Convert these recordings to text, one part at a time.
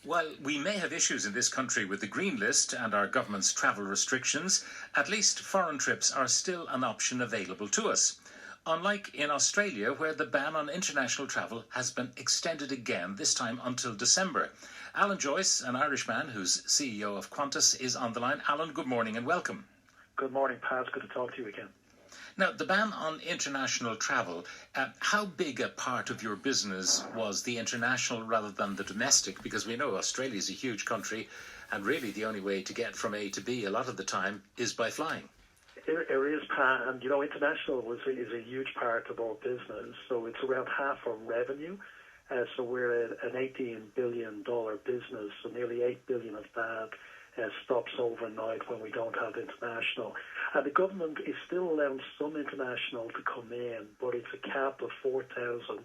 While we may have issues in this country with the Green List and our government's travel restrictions, at least foreign trips are still an option available to us. Unlike in Australia, where the ban on international travel has been extended again, this time until December. Alan Joyce, an Irishman who's CEO of Qantas, is on the line. Alan, good morning and welcome. Good morning, Pat. Good to talk to you again. Now, the ban on international travel, how big a part of your business was the international rather than the domestic? Because we know Australia is a huge country, and really the only way to get from A to B a lot of the time is by flying. It is, Pat, and international is a huge part of our business, so it's around half our revenue. So we're an $18 billion business, so nearly $8 billion of that stops overnight when we don't have international. And the government is still allowing some international to come in, but it's a cap of 4,000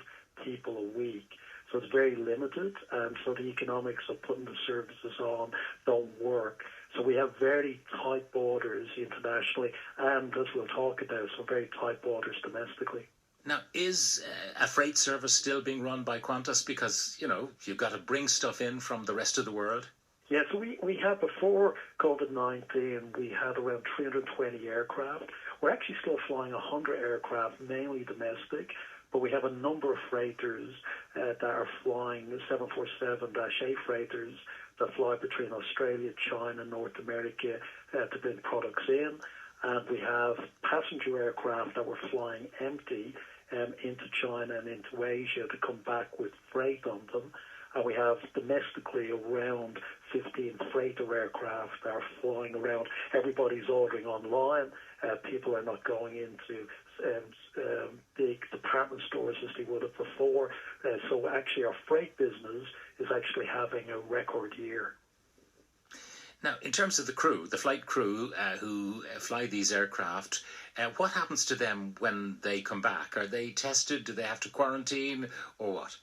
people a week. So it's very limited, and so the economics of putting the services on don't work. So we have very tight borders internationally, and as we'll talk about, some very tight borders domestically. Now, is a freight service still being run by Qantas? Because, you've got to bring stuff in from the rest of the world. Yeah, so we had, before COVID-19, we had around 320 aircraft. We're actually still flying 100 aircraft, mainly domestic, but we have a number of freighters that are flying 747-8 freighters that fly between Australia, China, North America to bring products in. And we have passenger aircraft that were flying empty into China and into Asia to come back with freight on them. And we have domestically around 15 freighter aircraft that are flying around. Everybody's ordering online. People are not going into big department stores as they would have before. So actually our freight business is actually having a record year. Now, in terms of the crew, the flight crew who fly these aircraft, what happens to them when they come back? Are they tested? Do they have to quarantine or what?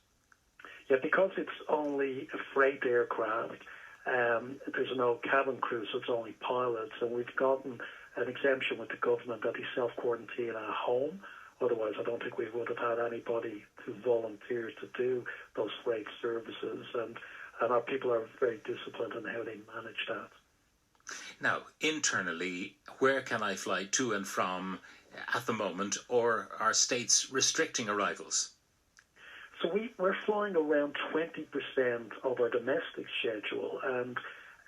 Yeah, because it's only a freight aircraft, there's no cabin crew, so it's only pilots. And we've gotten an exemption with the government that they self-quarantine at home. Otherwise, I don't think we would have had anybody who volunteered to do those freight services. And our people are very disciplined in how they manage that. Now, internally, where can I fly to and from at the moment, or are states restricting arrivals? So we're flying around 20% of our domestic schedule, and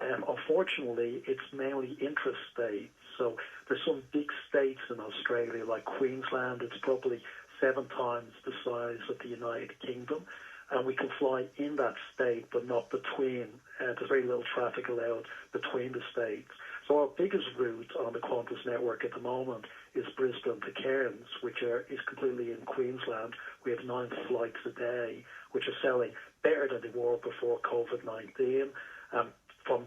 unfortunately, it's mainly intrastate. So there's some big states in Australia, like Queensland. It's probably 7 times the size of the United Kingdom. And we can fly in that state, but not between. There's very little traffic allowed between the states. So our biggest route on the Qantas network at the moment is Brisbane to Cairns, which is completely in Queensland. We have 9 flights a day, which are selling better than they were before COVID-19. From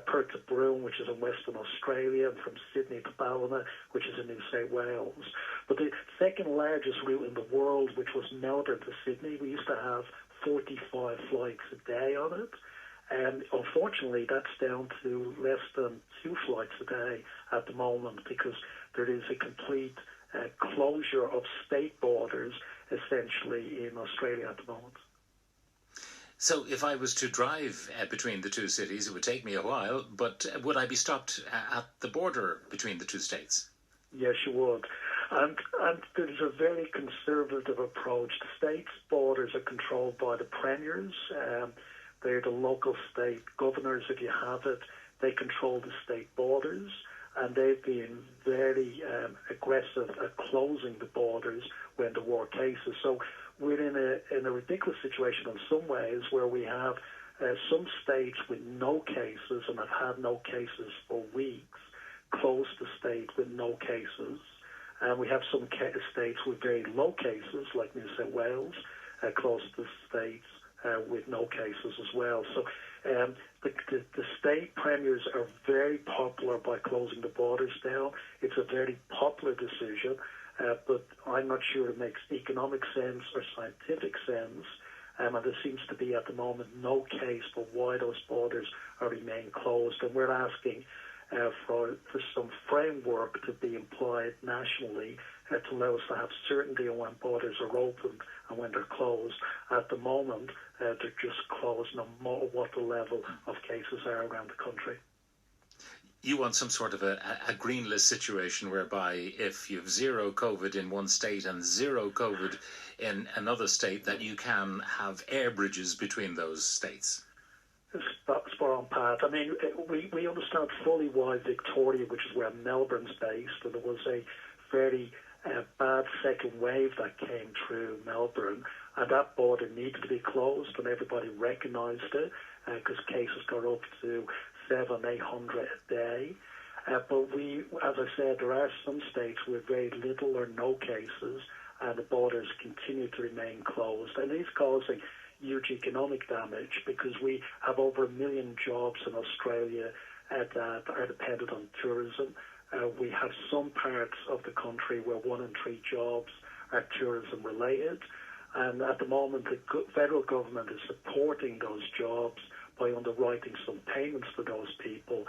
Perth to Broome, which is in Western Australia, and from Sydney to Ballina, which is in New South Wales. But the second largest route in the world, which was Melbourne to Sydney, we used to have 45 flights a day on it. And unfortunately, that's down to less than 2 flights a day at the moment, because there is a complete closure of state borders, essentially, in Australia at the moment. So if I was to drive between the 2 cities, it would take me a while, but would I be stopped at the border between the 2 states? Yes, you would. And there's a very conservative approach. The states' borders are controlled by the premiers. They're the local state governors, if you have it. They control the state borders, and they've been very aggressive at closing the borders when there were cases. So we're in a ridiculous situation in some ways, where we have some states with no cases and have had no cases for weeks close the state with no cases. And we have some states with very low cases, like New South Wales, close the states with no cases as well. So the state premiers are very popular by closing the borders down. It's a very popular decision. But I'm not sure it makes economic sense or scientific sense. And there seems to be at the moment no case for why those borders are remain closed. And we're asking for some framework to be applied nationally to allow us to have certainty on when borders are opened and when they're closed. At the moment, they're just closed no matter what the level of cases are around the country. You want some sort of a green list situation whereby if you have zero COVID in one state and zero COVID in another state, that you can have air bridges between those states. Spot on, Pat. I mean, we understand fully why Victoria, which is where Melbourne's based, and there was a very bad second wave that came through Melbourne, and that border needed to be closed, and everybody recognised it because cases got up to 700-800 a day. But as I said, there are some states with very little or no cases, and the borders continue to remain closed, and it is causing huge economic damage because we have over 1 million jobs in Australia that are dependent on tourism. We have some parts of the country where 1 in 3 jobs are tourism related, and at the moment the federal government is supporting those jobs by underwriting some payments to those people,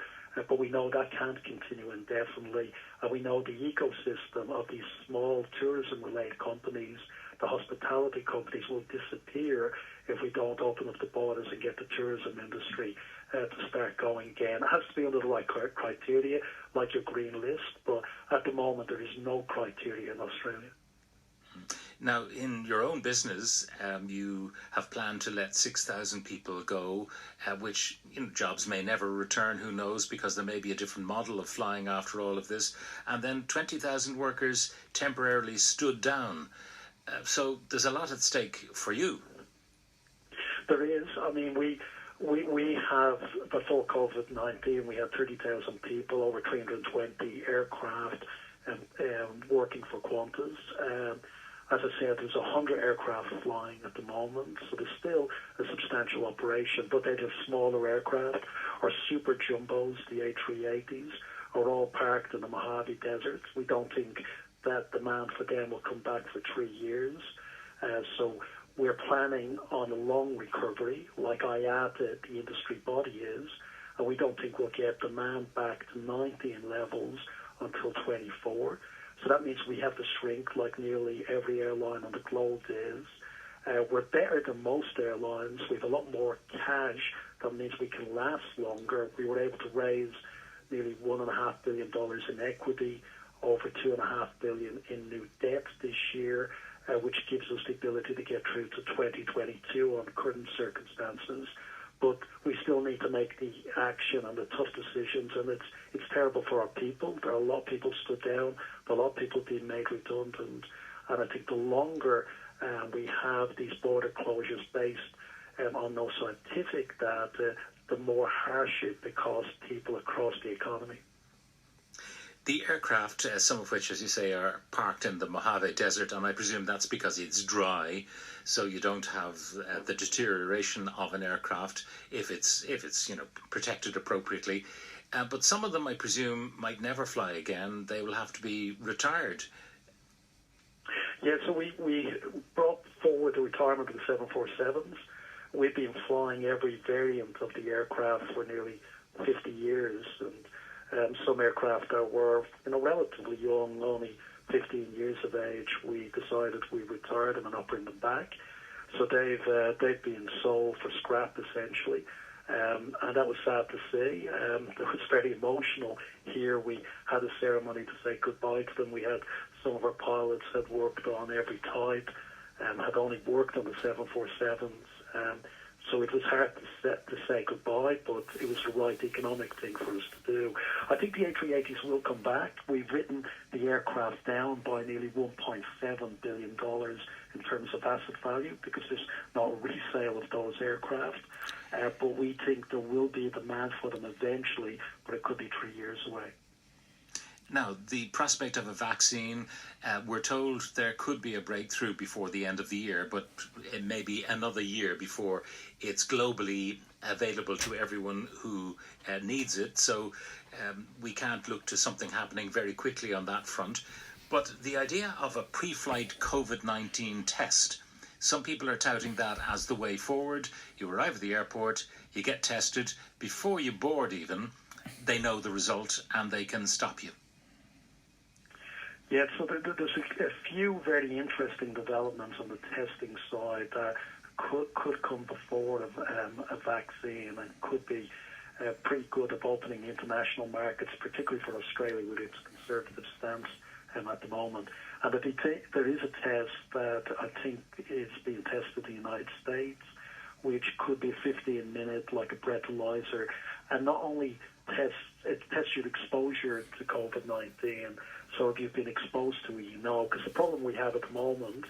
but we know that can't continue indefinitely, and we know the ecosystem of these small tourism-related companies, the hospitality companies, will disappear if we don't open up the borders and get the tourism industry to start going again. It has to be under the right criteria, like your green list, but at the moment there is no criteria in Australia. Now, in your own business, you have planned to let 6,000 people go, which jobs may never return, who knows, because there may be a different model of flying after all of this. And then 20,000 workers temporarily stood down. So there's a lot at stake for you. There is. I mean, we have, before COVID-19, we had 30,000 people, over 320 aircraft working for Qantas. As I said, there's 100 aircraft flying at the moment, so there's still a substantial operation, but they're just smaller aircraft. Our super jumbos, the A380s, are all parked in the Mojave Desert. We don't think that demand for them will come back for 3 years. So we're planning on a long recovery, like IATA, the industry body, is, and we don't think we'll get demand back to 19 levels until 24. So that means we have to shrink like nearly every airline on the globe is. We're better than most airlines. We have a lot more cash. That means we can last longer. We were able to raise nearly $1.5 billion in equity, over $2.5 billion in new debt this year, which gives us the ability to get through to 2022 on current circumstances. But we still need to make the action and the tough decisions, and it's terrible for our people. There are a lot of people stood down, a lot of people being made redundant, and I think the longer we have these border closures based on no scientific data, the more harsh it becomes people across the economy. The aircraft, some of which, as you say, are parked in the Mojave Desert, and I presume that's because it's dry, so you don't have the deterioration of an aircraft if it's protected appropriately. But some of them, I presume, might never fly again. They will have to be retired. Yeah, so we brought forward the retirement of the 747s. We've been flying every variant of the aircraft for nearly 50 years, and some aircraft that were relatively young, only 15 years of age, we decided we retired them and not bring them back. So they've been sold for scrap essentially, and that was sad to see. It was very emotional here. We had a ceremony to say goodbye to them. We had some of our pilots had worked on every type, had only worked on the 747s. So it was hard to say goodbye, but it was the right economic thing for us to do. I think the A380s will come back. We've written the aircraft down by nearly $1.7 billion in terms of asset value because there's not a resale of those aircraft. But we think there will be demand for them eventually, but it could be 3 years away. Now, the prospect of a vaccine, we're told there could be a breakthrough before the end of the year, but it may be another year before it's globally available to everyone who needs it. So we can't look to something happening very quickly on that front. But the idea of a pre-flight COVID-19 test, some people are touting that as the way forward. You arrive at the airport, you get tested. Before you board even, they know the result and they can stop you. Yeah, so there's a few very interesting developments on the testing side. could come before a vaccine and could be pretty good at opening international markets, particularly for Australia with its conservative stance at the moment. And there is a test that I think is being tested in the United States, which could be a 15-minute, like a breathalyzer, and not only tests your exposure to COVID-19. So if you've been exposed to it, you know, because the problem we have at the moment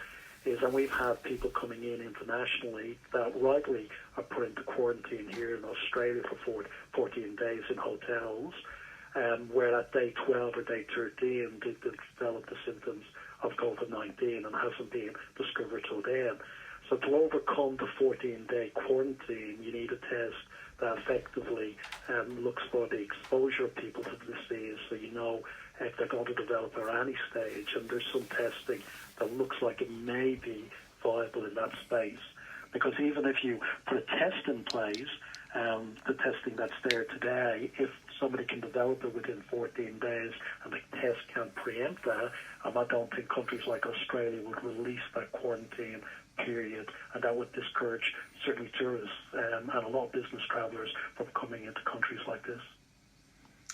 is, and we've had people coming in internationally that rightly are put into quarantine here in Australia for 14 days in hotels, where at day 12 or day 13 they develop the symptoms of COVID-19 and hasn't been discovered till then. So to overcome the 14-day quarantine, you need a test that effectively looks for the exposure of people to the disease, so you know if they're going to develop at any stage. And there's some testing that looks like it may be viable in that space. Because even if you put a test in place, the testing that's there today, if somebody can develop it within 14 days and the test can preempt that, I don't think countries like Australia would release that quarantine period, and that would discourage certainly tourists and a lot of business travellers from coming into countries like this.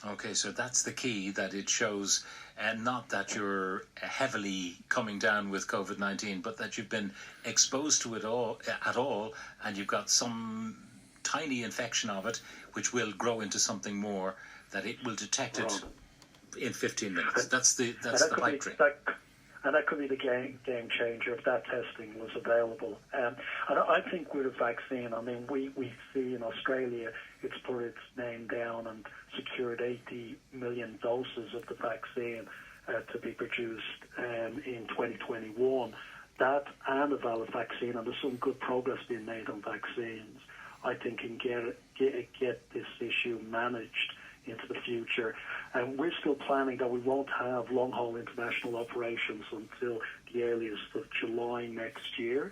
Okay, so that's the key, that it shows not that you're heavily coming down with COVID-19, but that you've been exposed to it at all, and you've got some tiny infection of it, which will grow into something more, that it will detect it in 15 minutes. That's the pipe dream. And that could be the game changer if that testing was available. And I think with a vaccine, I mean, we see in Australia, it's put its name down and secured 80 million doses of the vaccine to be produced in 2021. That and a valid vaccine, and there's some good progress being made on vaccines, I think can get this issue managed into the future. And we're still planning that we won't have long-haul international operations until the earliest of July next year.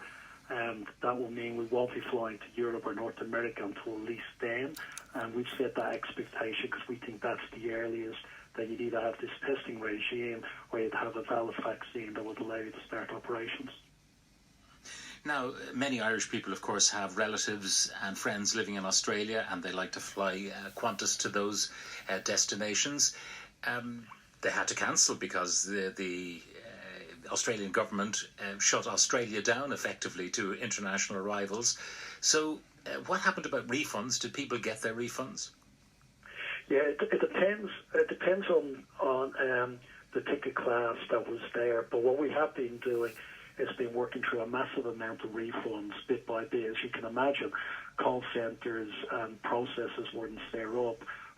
And that will mean we won't be flying to Europe or North America until at least then. And we've set that expectation because we think that's the earliest that you'd either have this testing regime or you'd have a valid vaccine that would allow you to start operations. Now, many Irish people, of course, have relatives and friends living in Australia, and they like to fly Qantas to those destinations. They had to cancel because the Australian government shut Australia down effectively to international arrivals. So what happened about refunds? Did people get their refunds? Yeah, it depends. It depends on the ticket class that was there. But what we have been doing is been working through a massive amount of refunds bit by bit. As you can imagine, call centres and processes weren't set up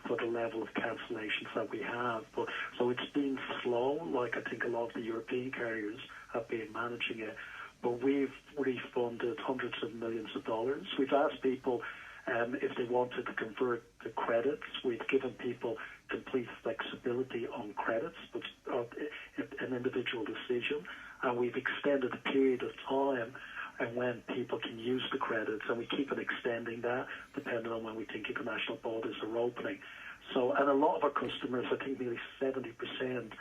for the level of cancellations that we have. But so it's been slow, like I think a lot of the European carriers have been managing it. But we've refunded hundreds of millions of dollars. We've asked people if they wanted to convert the credits. We've given people complete flexibility on credits, but an individual decision. And we've extended the period of time and when people can use the credits, and we keep on extending that depending on when we think international borders are opening. So, and a lot of our customers, I think nearly 70%,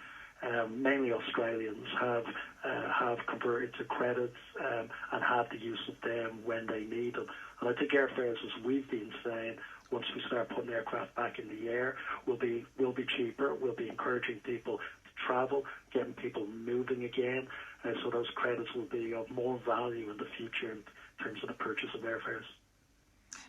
mainly Australians, have converted to credits and have the use of them when they need them. And I think airfares, as we've been saying, once we start putting aircraft back in the air, will be cheaper. We'll be encouraging people to travel, getting people moving again. So those credits will be of more value in the future in terms of the purchase of airfares.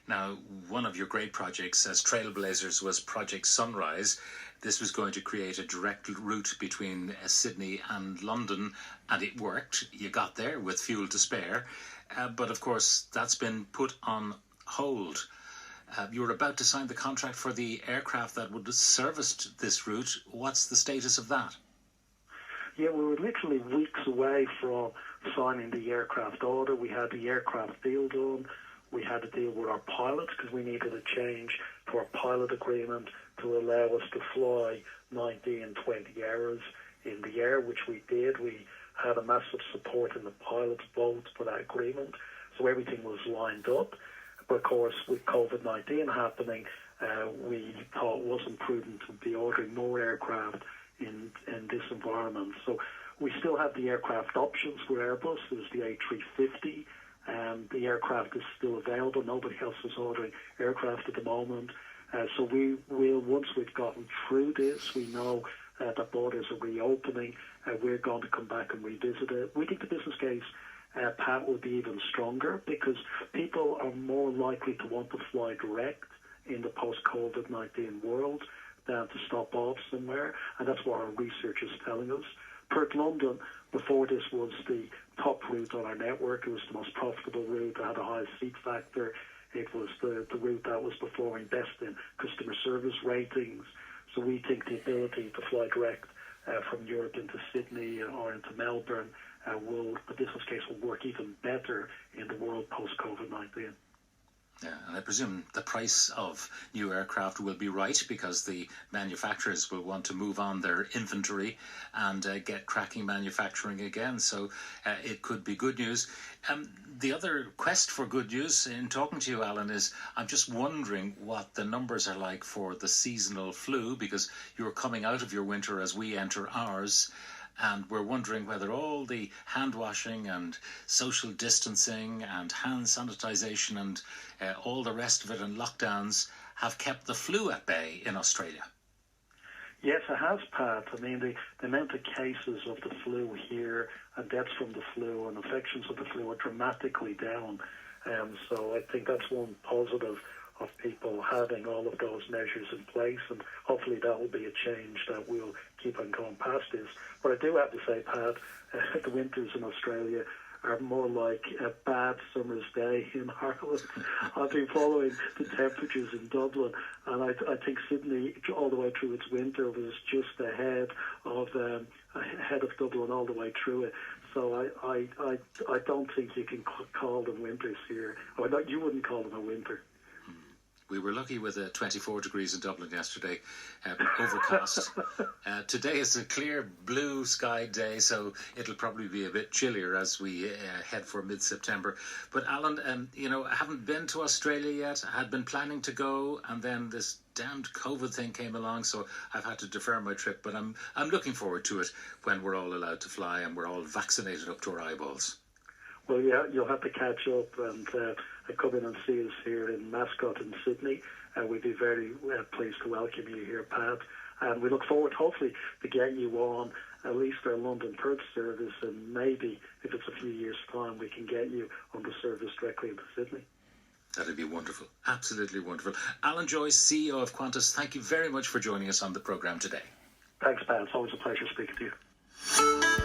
Now, one of your great projects as Trailblazers was Project Sunrise. This was going to create a direct route between Sydney and London, and it worked. You got there with fuel to spare. But of course, that's been put on hold. You were about to sign the contract for the aircraft that would have serviced this route. What's the status of that? Yeah, we were literally weeks away from signing the aircraft order. We had the aircraft deal done. We had to deal with our pilots because we needed a change to our pilot agreement to allow us to fly 90 and 20 hours in the air, which we did. We had a massive support in the pilots' vote for that agreement. So everything was lined up. But of course, with COVID-19 happening, we thought it wasn't prudent to be ordering more aircraft in this environment. So we still have the aircraft options with Airbus. There's the A350, The aircraft is still available. Nobody else is ordering aircraft at the moment. So we will, once we've gotten through this, we know that borders are reopening. We're going to come back and revisit it. We think the business case, Pat, will be even stronger because people are more likely to want to fly direct in the post-COVID-19 world than to stop off somewhere, and that's what our research is telling us. Perth-London, before this, was the top route on our network. It was the most profitable route. It had the highest seat factor. It was the route that was performing best in customer service ratings. So we think the ability to fly direct from Europe into Sydney or into Melbourne, the business case will work even better in the world post-COVID-19. Yeah, and I presume the price of new aircraft will be right because the manufacturers will want to move on their inventory and get cracking manufacturing again. So it could be good news. The other quest for good news in talking to you, Alan, is I'm just wondering what the numbers are like for the seasonal flu, because you're coming out of your winter as we enter ours. And we're wondering whether all the hand washing and social distancing and hand sanitization and all the rest of it and lockdowns have kept the flu at bay in Australia. Yes, it has, Pat. I mean, the amount of cases of the flu here and deaths from the flu and infections of the flu are dramatically down. So I think that's one positive of people having all of those measures in place, and hopefully that will be a change that we'll keep on going past this. But I do have to say, Pat, the winters in Australia are more like a bad summer's day in Ireland. I've been following the temperatures in Dublin, and I think Sydney, all the way through its winter, was just ahead of Dublin all the way through it. So I don't think you can call them winters here. Or not, you wouldn't call them a winter. We were lucky with 24 degrees in Dublin yesterday, overcast. Today is a clear blue sky day, so it'll probably be a bit chillier as we head for mid-September. But Alan, I haven't been to Australia yet. I had been planning to go, and then this damned COVID thing came along, so I've had to defer my trip. But I'm looking forward to it when we're all allowed to fly and we're all vaccinated up to our eyeballs. Well, yeah, you'll have to catch up and come in and see us here in Mascot in Sydney. We'd be very pleased to welcome you here, Pat. And we look forward, hopefully, to getting you on at least our London-Perth service, and maybe, if it's a few years' time, we can get you on the service directly into Sydney. That'd be wonderful. Absolutely wonderful. Alan Joyce, CEO of Qantas, thank you very much for joining us on the programme today. Thanks, Pat. It's always a pleasure speaking to you.